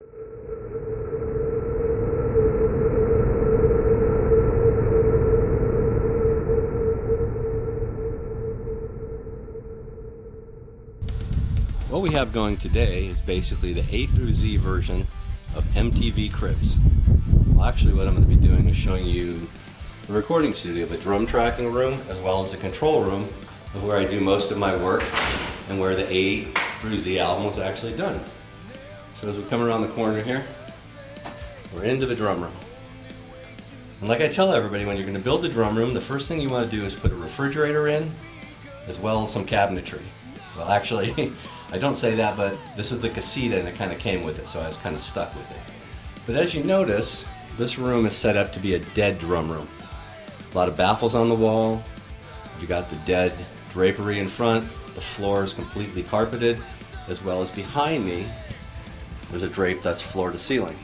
What we have going today is basically the A through Z version of MTV Cribs. Well, actually what I'm going to be doing is showing you the recording studio, the drum tracking room, as well as the control room of where I do most of my work and where the A through Z album was actually done. So as we come around the corner here, we're into the drum room. And like I tell everybody, when you're going to build the drum room, the first thing you want to do is put a refrigerator in, as well as some cabinetry. Well, actually, I don't say that, but this is the casita and it kind of came with it, so I was kind of stuck with it. But as you notice, this room is set up to be a dead drum room. A lot of baffles on the wall. You got the dead drapery in front. The floor is completely carpeted, as well as behind me, there's a drape that's floor to ceiling.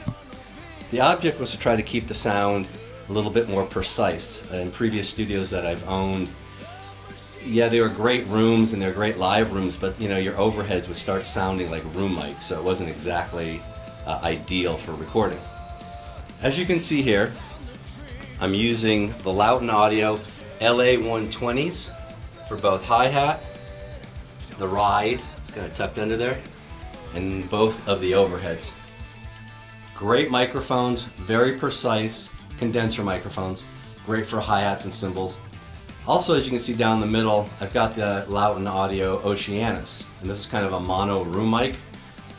The object was to try to keep the sound a little bit more precise. In previous studios that I've owned, yeah, they were great rooms and they're great live rooms, but you know, your overheads would start sounding like room mics, so it wasn't exactly ideal for recording. As you can see here, I'm using the Lauten Audio LA120s for both hi-hat, the ride, it's kind of tucked under there, and both of the overheads. Great microphones, very precise condenser microphones, great for hi-hats and cymbals. Also, as you can see down the middle, I've got the Lauten Audio Oceanus, and this is kind of a mono room mic.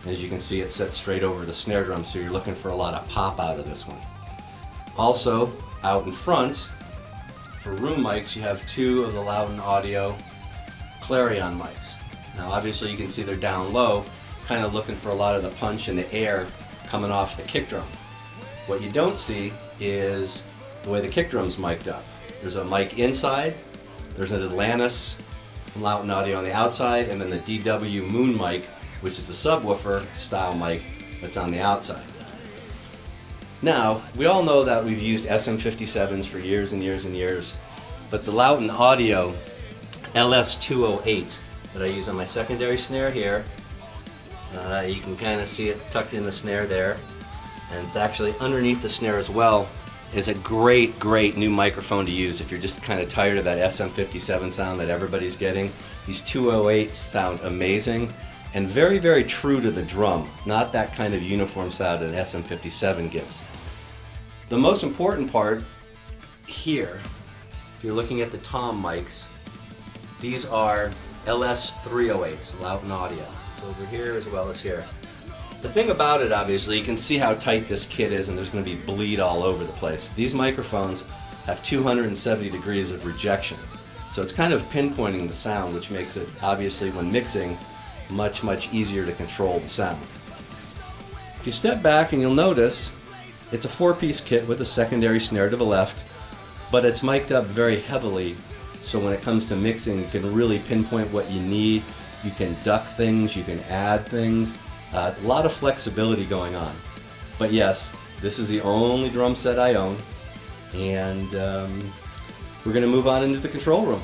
And as you can see, it's set straight over the snare drum, so you're looking for a lot of pop out of this one. Also, out in front, for room mics, you have two of the Lauten Audio Clarion mics. Now obviously you can see they're down low, kind of looking for a lot of the punch and the air coming off the kick drum. What you don't see is the way the kick drum's mic'd up. There's a mic inside, there's an Atlantis from Lauten Audio on the outside, and then the DW Moon mic, which is the subwoofer style mic that's on the outside. Now, we all know that we've used SM57s for years and years and years, but the Lauten Audio LS208 that I use on my secondary snare here, you can kind of see it tucked in the snare there, and it's actually underneath the snare as well. Is a great new microphone to use if you're just kind of tired of that SM57 sound that everybody's getting. These 208s sound amazing and very true to the drum, not that kind of uniform sound an SM57 gives. The most important part here, if you're looking at the tom mics, these are LS308s, Lauten Audio. So over here as well as here. The thing about it, obviously, you can see how tight this kit is and there's going to be bleed all over the place. These microphones have 270 degrees of rejection. So it's kind of pinpointing the sound, which makes it, obviously, when mixing, much easier to control the sound. If you step back and you'll notice, it's a 4-piece kit with a secondary snare to the left, but it's mic'd up very heavily, so when it comes to mixing, you can really pinpoint what you need. You can duck things, you can add things. A lot of flexibility going on. But yes, this is the only drum set I own, and we're going to move on into the control room.